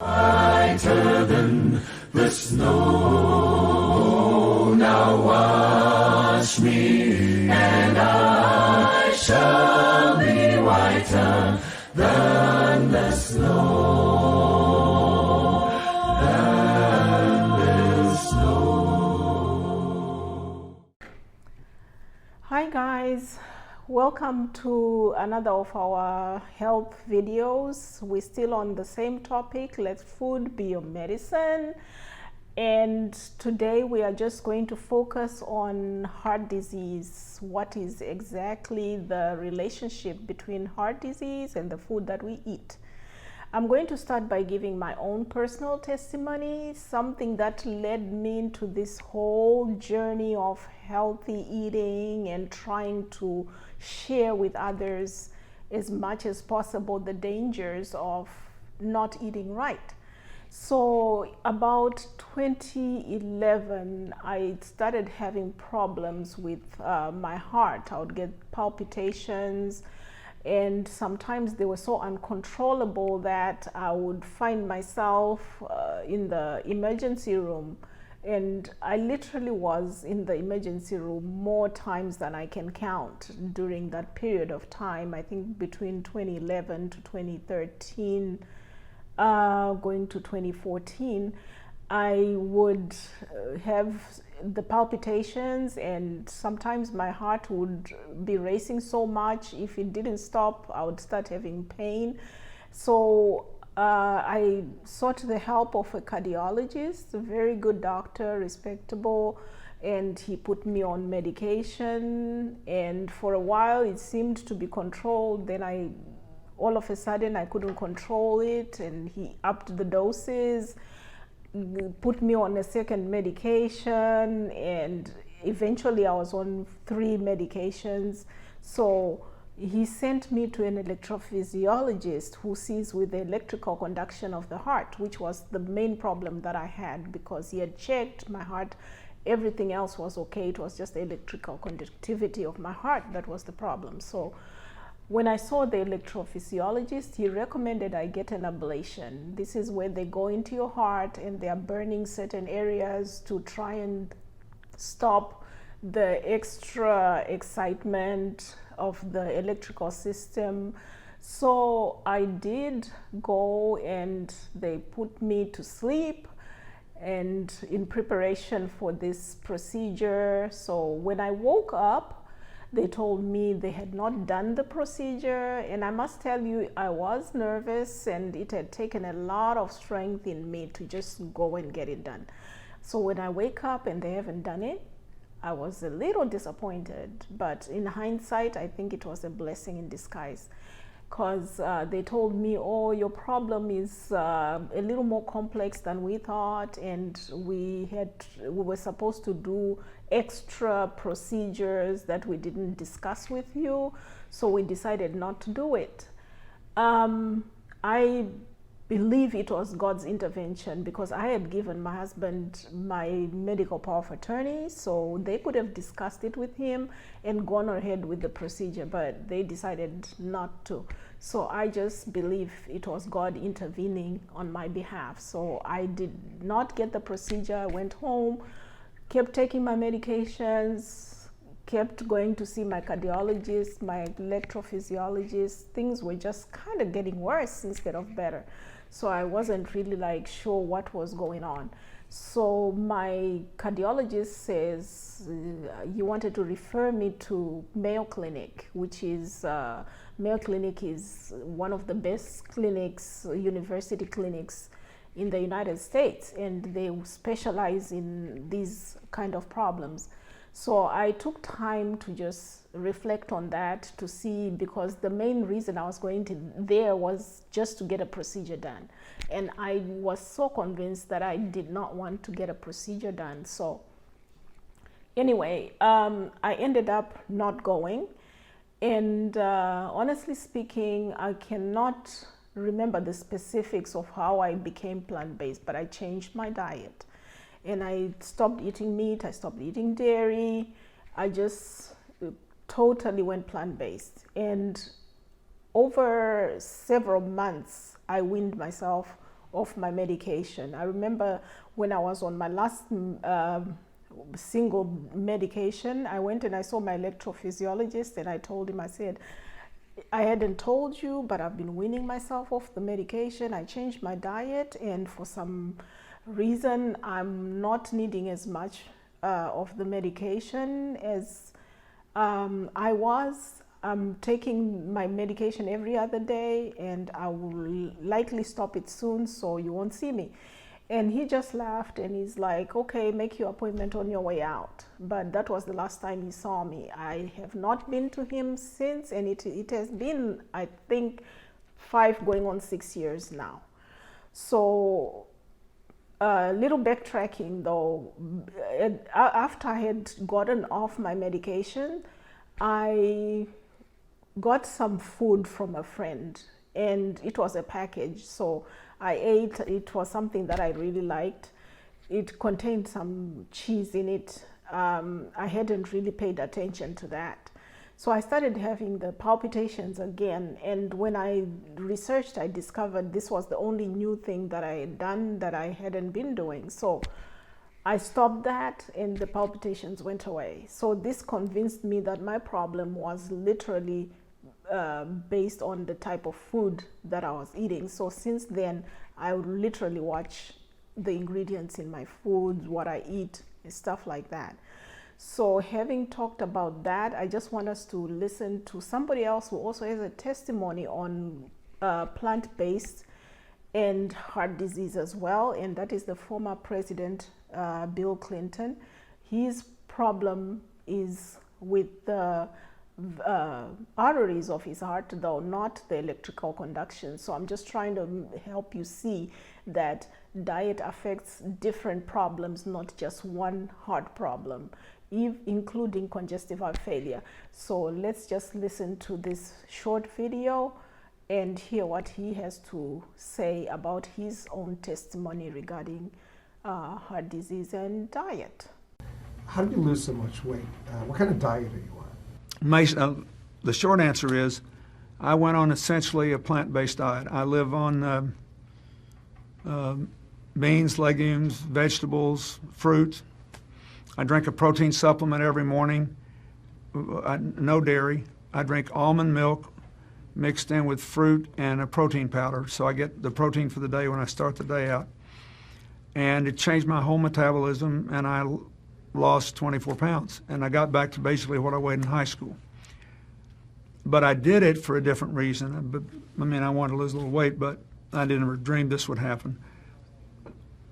Whiter than the snow, now wash me, and I shall be whiter than the snow, than the snow. Hi guys, welcome to another of our health videos. We're still on the same topic, let food be your medicine. And today we are just going to focus on heart disease. What is exactly the relationship between heart disease and the food that we eat? I'm going to start by giving my own personal testimony, something that led me into this whole journey of healthy eating and trying to share with others as much as possible the dangers of not eating right. So about 2011, I started having problems with my heart. I would get palpitations, and sometimes they were so uncontrollable that I would find myself in the emergency room. And I literally was in the emergency room more times than I can count during that period of time. I think between 2011 to 2013, going to 2014, I would have the palpitations, and sometimes my heart would be racing so much. If it didn't stop, I would start having pain. So I sought the help of a cardiologist, a very good doctor, respectable, and he put me on medication. And for a while, it seemed to be controlled. Then all of a sudden, I couldn't control it, and he upped the doses, put me on a second medication, and eventually I was on 3 medications. So he sent me to an electrophysiologist who sees with the electrical conduction of the heart, which was the main problem that I had, because he had checked my heart. Everything else was okay. It was just the electrical conductivity of my heart that was the problem. So when I saw the electrophysiologist, he recommended I get an ablation. This is where they go into your heart and they are burning certain areas to try and stop the extra excitement of the electrical system. So I did go, and they put me to sleep and in preparation for this procedure. So when I woke up, they told me they had not done the procedure, and I must tell you, I was nervous, and it had taken a lot of strength in me to just go and get it done. So when I wake up and they haven't done it, I was a little disappointed, but in hindsight, I think it was a blessing in disguise, because they told me, oh, your problem is a little more complex than we thought, and we were supposed to do extra procedures that we didn't discuss with you, so we decided not to do it. I believe it was God's intervention, because I had given my husband my medical power of attorney, so they could have discussed it with him and gone ahead with the procedure, but they decided not to. So I just believe it was God intervening on my behalf. So I did not get the procedure. I went home, kept taking my medications, kept going to see my cardiologist, my electrophysiologist. Things were just kind of getting worse instead of better. So I wasn't really sure what was going on. So my cardiologist says he wanted to refer me to Mayo Clinic, which is Mayo Clinic is one of the best clinics, university clinics in the United States, and they specialize in these kind of problems. So I took time to just reflect on that, to see, because the main reason I was going there was just to get a procedure done. And I was so convinced that I did not want to get a procedure done. So anyway, I ended up not going. And honestly speaking, I cannot remember the specifics of how I became plant-based, but I changed my diet. And I stopped eating meat, I stopped eating dairy, I just totally went plant-based. And over several months, I weaned myself of my medication. I remember when I was on my last single medication, I went and I saw my electrophysiologist, and I told him, I said, I hadn't told you, but I've been weaning myself off the medication. I changed my diet, and for some reason I'm not needing as much of the medication as I was. I'm taking my medication every other day, and I will likely stop it soon, so you won't see me. And he just laughed, and he's like, okay, make your appointment on your way out. But that was the last time he saw me. I have not been to him since, and it has been, I think, 5 going on 6 years now. So a little backtracking though, after I had gotten off my medication, I got some food from a friend, and it was a package, so I ate. It was something that I really liked. It contained some cheese in it. I hadn't really paid attention to that, so I started having the palpitations again, and when I researched, I discovered this was the only new thing that I had done that I hadn't been doing. So I stopped that, and the palpitations went away. So this convinced me that my problem was literally based on the type of food that I was eating. So since then, I would literally watch the ingredients in my foods, what I eat, and stuff like that. So having talked about that, I just want us to listen to somebody else who also has a testimony on plant-based and heart disease as well, and that is the former President Bill Clinton. His problem is with the arteries of his heart, though not the electrical conduction. So I'm just trying to help you see that diet affects different problems, not just one heart problem, including congestive heart failure. So let's just listen to this short video and hear what he has to say about his own testimony regarding heart disease and diet. How did you lose so much weight? What kind of diet are you on? The short answer is I went on essentially a plant-based diet. I live on beans, legumes, vegetables, fruit. I drink a protein supplement every morning, no dairy. I drink almond milk mixed in with fruit and a protein powder, so I get the protein for the day when I start the day out. And it changed my whole metabolism, and I lost 24 pounds, and I got back to basically what I weighed in high school. But I did it for a different reason. I mean, I wanted to lose a little weight, but I didn't dream this would happen.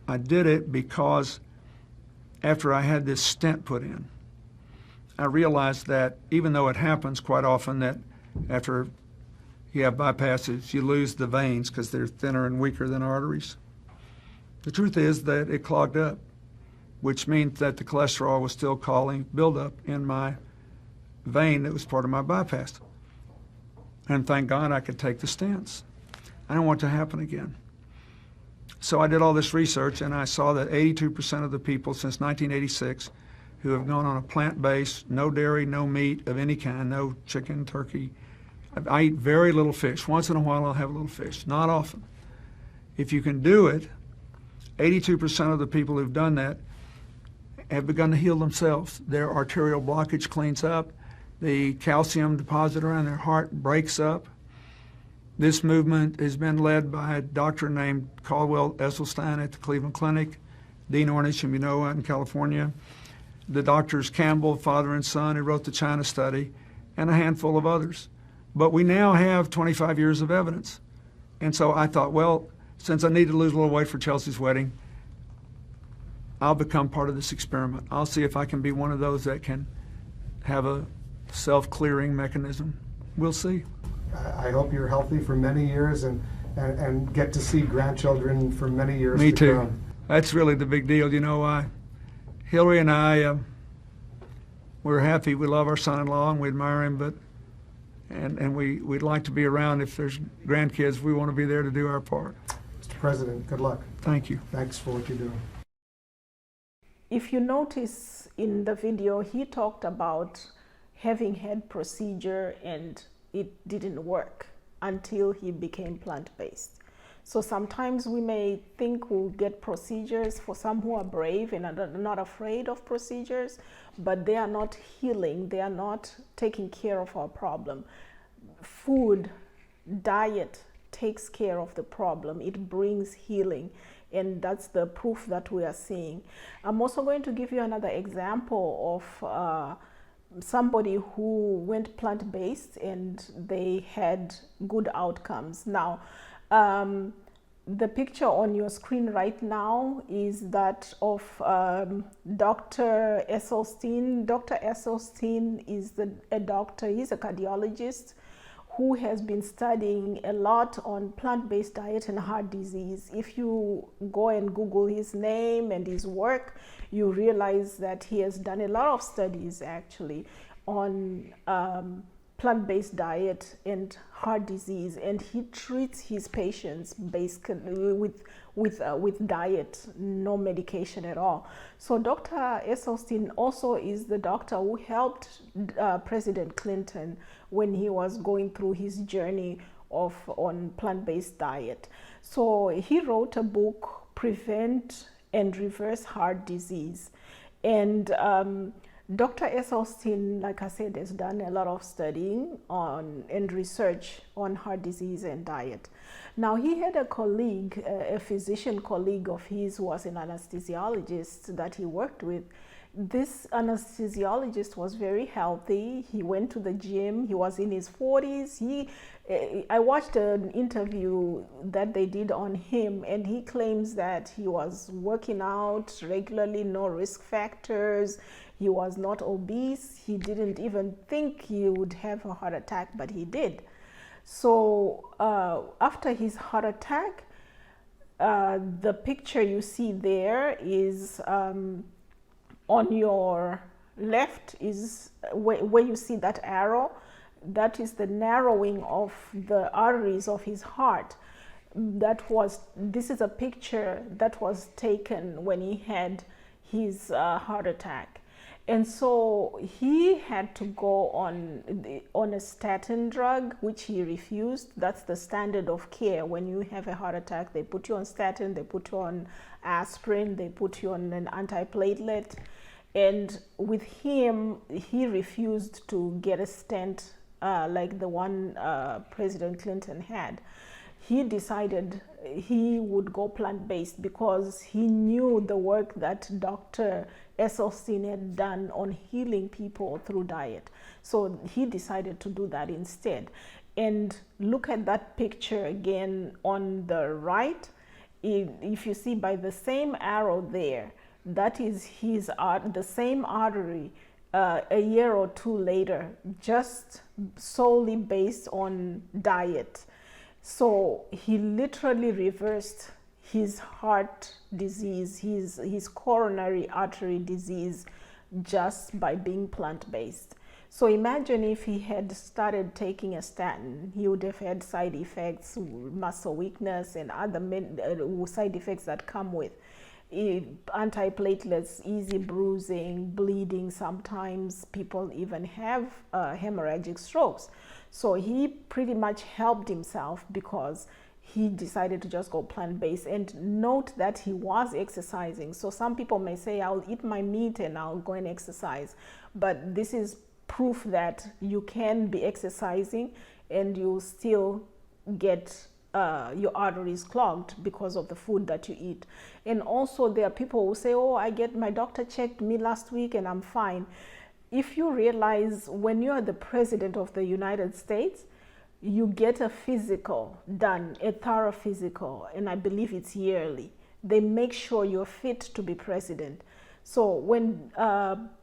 I did it because after I had this stent put in, I realized that even though it happens quite often that after you have bypasses, you lose the veins because they're thinner and weaker than arteries. The truth is that it clogged up, which means that the cholesterol was still causing buildup in my vein that was part of my bypass. And thank God I could take the stents. I don't want it to happen again. So I did all this research, and I saw that 82% of the people since 1986 who have gone on a plant-based, no dairy, no meat of any kind, no chicken, turkey. I eat very little fish. Once in a while I'll have a little fish, not often. If you can do it, 82% of the people who've done that have begun to heal themselves. Their arterial blockage cleans up. The calcium deposit around their heart breaks up. This movement has been led by a doctor named Caldwell Esselstyn at the Cleveland Clinic, Dean Ornish, whom you know, out in California, the doctors Campbell, father and son, who wrote the China study, and a handful of others. But we now have 25 years of evidence. And so I thought, well, since I need to lose a little weight for Chelsea's wedding, I'll become part of this experiment. I'll see if I can be one of those that can have a self-clearing mechanism. We'll see. I hope you're healthy for many years and get to see grandchildren for many years Me to too. come. That's really the big deal. You know, Hillary and I, we're happy. We love our son-in-law and we admire him, and we'd like to be around. If there's grandkids, we want to be there to do our part. Mr. President, good luck. Thank you. Thanks for what you're doing. If you notice in the video, he talked about having had procedure and it didn't work until he became plant-based. So sometimes we may think we'll get procedures for some who are brave and are not afraid of procedures, but they are not healing. They are not taking care of our problem. Food, diet takes care of the problem. It brings healing. And that's the proof that we are seeing. I'm also going to give you another example of somebody who went plant-based and they had good outcomes. Now, the picture on your screen right now is that of Dr. Esselstyn. Dr. Esselstyn is a doctor, he's a cardiologist who has been studying a lot on plant-based diet and heart disease. If you go and Google his name and his work, you realize that he has done a lot of studies actually on plant-based diet and heart disease, and he treats his patients basically with diet, no medication at all. So Dr. Esselstyn also is the doctor who helped President Clinton when he was going through his journey on plant-based diet. So he wrote a book, Prevent and Reverse Heart Disease. And Dr. Esselstyn, like I said, has done a lot of studying on and research on heart disease and diet. Now, he had a colleague, a physician colleague of his who was an anesthesiologist that he worked with. This anesthesiologist was very healthy. He went to the gym. He was in his 40s. I watched an interview that they did on him, and he claims that he was working out regularly, no risk factors. He was not obese. He didn't even think he would have a heart attack, but he did. So after his heart attack, the picture you see there is on your left is where you see that arrow. That is the narrowing of the arteries of his heart. This is a picture that was taken when he had his heart attack. And so he had to go on a statin drug, which he refused. That's the standard of care. When you have a heart attack, they put you on statin, they put you on aspirin, they put you on an antiplatelet. And with him, he refused to get a stent like the one President Clinton had. He decided he would go plant-based because he knew the work that Dr. Esselstyn had done on healing people through diet. So he decided to do that instead. And look at that picture again on the right. If you see by the same arrow there, that is the same artery a year or two later, just solely based on diet. So he literally reversed his heart disease, his coronary artery disease, just by being plant-based. So imagine if he had started taking a statin, he would have had side effects, muscle weakness, and other side effects that come with antiplatelets, easy bruising, bleeding. Sometimes people even have hemorrhagic strokes. So he pretty much helped himself because he decided to just go plant-based. And note that he was exercising. So some people may say, I'll eat my meat and I'll go and exercise. But this is proof that you can be exercising and you'll still get your arteries clogged because of the food that you eat. And also there are people who say, oh, my doctor checked me last week and I'm fine. If you realize when you are the president of the United States, you get a physical done, a thorough physical, and I believe it's yearly. They make sure you're fit to be president. So when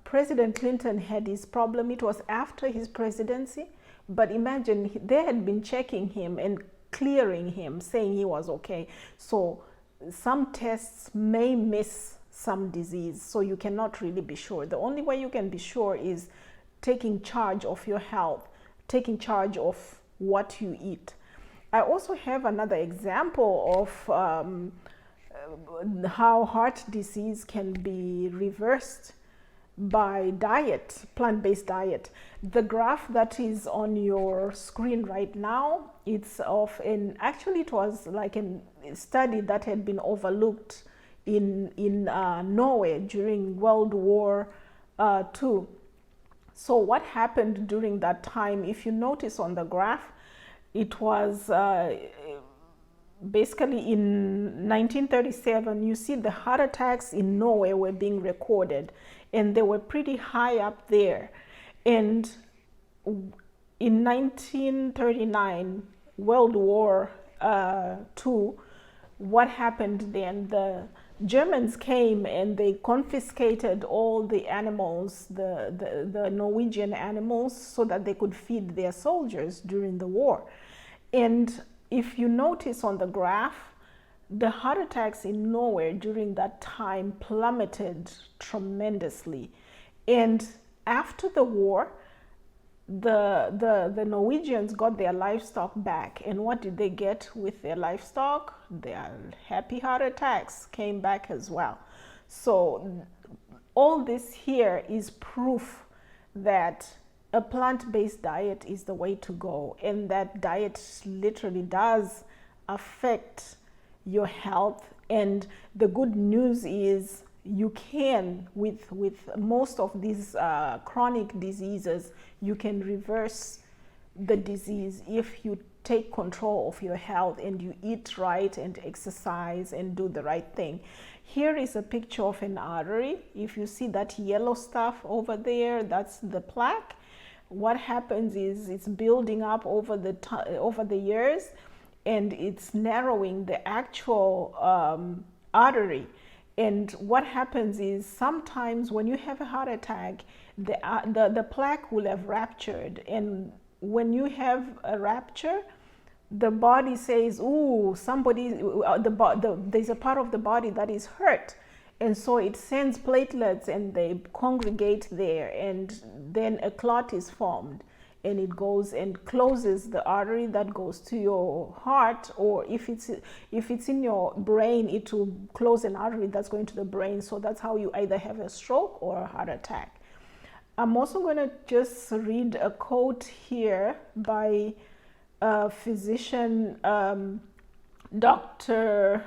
President Clinton had his problem, it was after his presidency, but imagine they had been checking him and clearing him, saying he was okay. So some tests may miss some disease, so you cannot really be sure. The only way you can be sure is taking charge of your health, taking charge of what you eat. I also have another example of how heart disease can be reversed by diet, plant-based diet. The graph that is on your screen right now, it's of actually it was like a study that had been overlooked in Norway during World War II. So what happened during that time, if you notice on the graph, it was basically in 1937, you see the heart attacks in Norway were being recorded, and they were pretty high up there. And in 1939, World War II, what happened then? The Germans came and they confiscated all the animals, the Norwegian animals, so that they could feed their soldiers during the war. And if you notice on the graph, the heart attacks in Norway during that time plummeted tremendously. And after the war, the Norwegians got their livestock back. And what did they get with their livestock? Their happy heart attacks came back as well. So all this here is proof that a plant-based diet is the way to go, and that diet literally does affect your health. And the good news is you can, with most of these chronic diseases, you can reverse the disease if you take control of your health and you eat right and exercise and do the right thing. Here is a picture of an artery. If you see that yellow stuff over there, that's the plaque. What happens is it's building up over the years, and it's narrowing the actual artery. And what happens is sometimes when you have a heart attack, the plaque will have ruptured. And when you have a rupture, the body says, "Ooh, there's a part of the body that is hurt." And so it sends platelets and they congregate there, and then a clot is formed, and it goes and closes the artery that goes to your heart, or if it's in your brain, it will close an artery that's going to the brain. So that's how you either have a stroke or a heart attack. I'm also going to just read a quote here by a physician, Dr.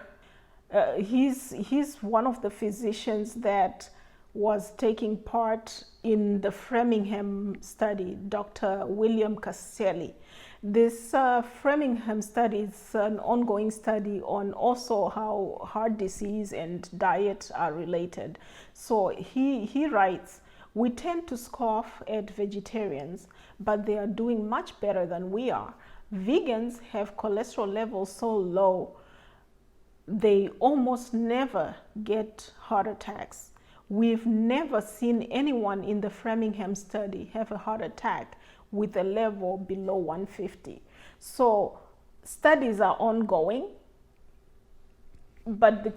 He's one of the physicians that was taking part in the Framingham study, Dr. William Caselli. This Framingham study is an ongoing study on also how heart disease and diet are related. So he writes, "We tend to scoff at vegetarians, but they are doing much better than we are. Vegans have cholesterol levels so low they almost never get heart attacks. We've never seen anyone in the Framingham study have a heart attack with a level below 150. So studies are ongoing, but the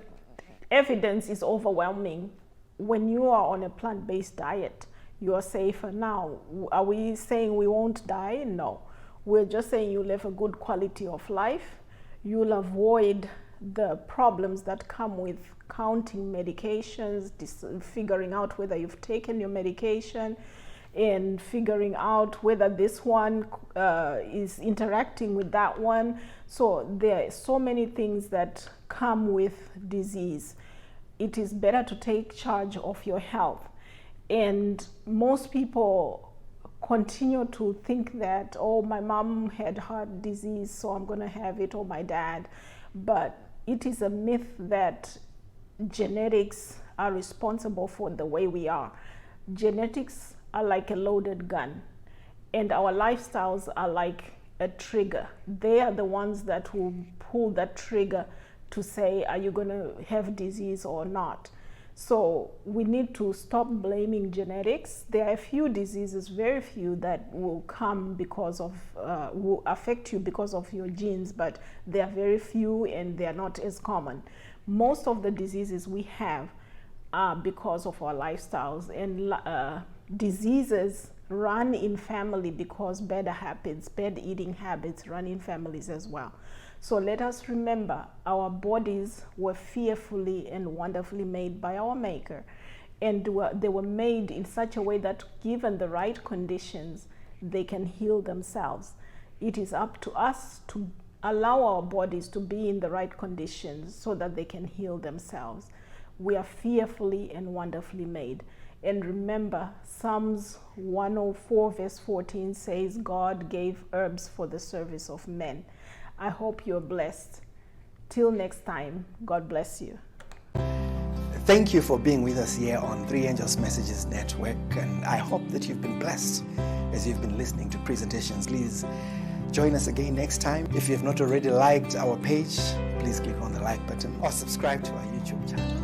evidence is overwhelming. When you are on a plant-based diet, you are safer now. Are we saying we won't die? No. We're just saying you'll have a good quality of life. You'll avoid the problems that come with counting medications, figuring out whether you've taken your medication, and figuring out whether this one is interacting with that one. So there are so many things that come with disease. It is better to take charge of your health. And most people continue to think that, oh, my mom had heart disease, so I'm going to have it, or my dad. But it is a myth that genetics are responsible for the way we are. Genetics are like a loaded gun, and our lifestyles are like a trigger. They are the ones that will pull that trigger to say, are you going to have disease or not? So we need to stop blaming genetics. There are a few diseases, very few, that will come because of, will affect you because of your genes, but they are very few and they are not as common. Most of the diseases we have are because of our lifestyles, and diseases run in family because bad habits, bad eating habits run in families as well. So let us remember, our bodies were fearfully and wonderfully made by our Maker. and they were made in such a way that given the right conditions, they can heal themselves. It is up to us to allow our bodies to be in the right conditions so that they can heal themselves. We are fearfully and wonderfully made. And remember, Psalms 104 verse 14 says, God gave herbs for the service of men. I hope you're blessed. Till next time, God bless you. Thank you for being with us here on Three Angels Messages Network, and I hope that you've been blessed as you've been listening to presentations. Please join us again next time. If you have not already liked our page, please click on the like button or subscribe to our YouTube channel.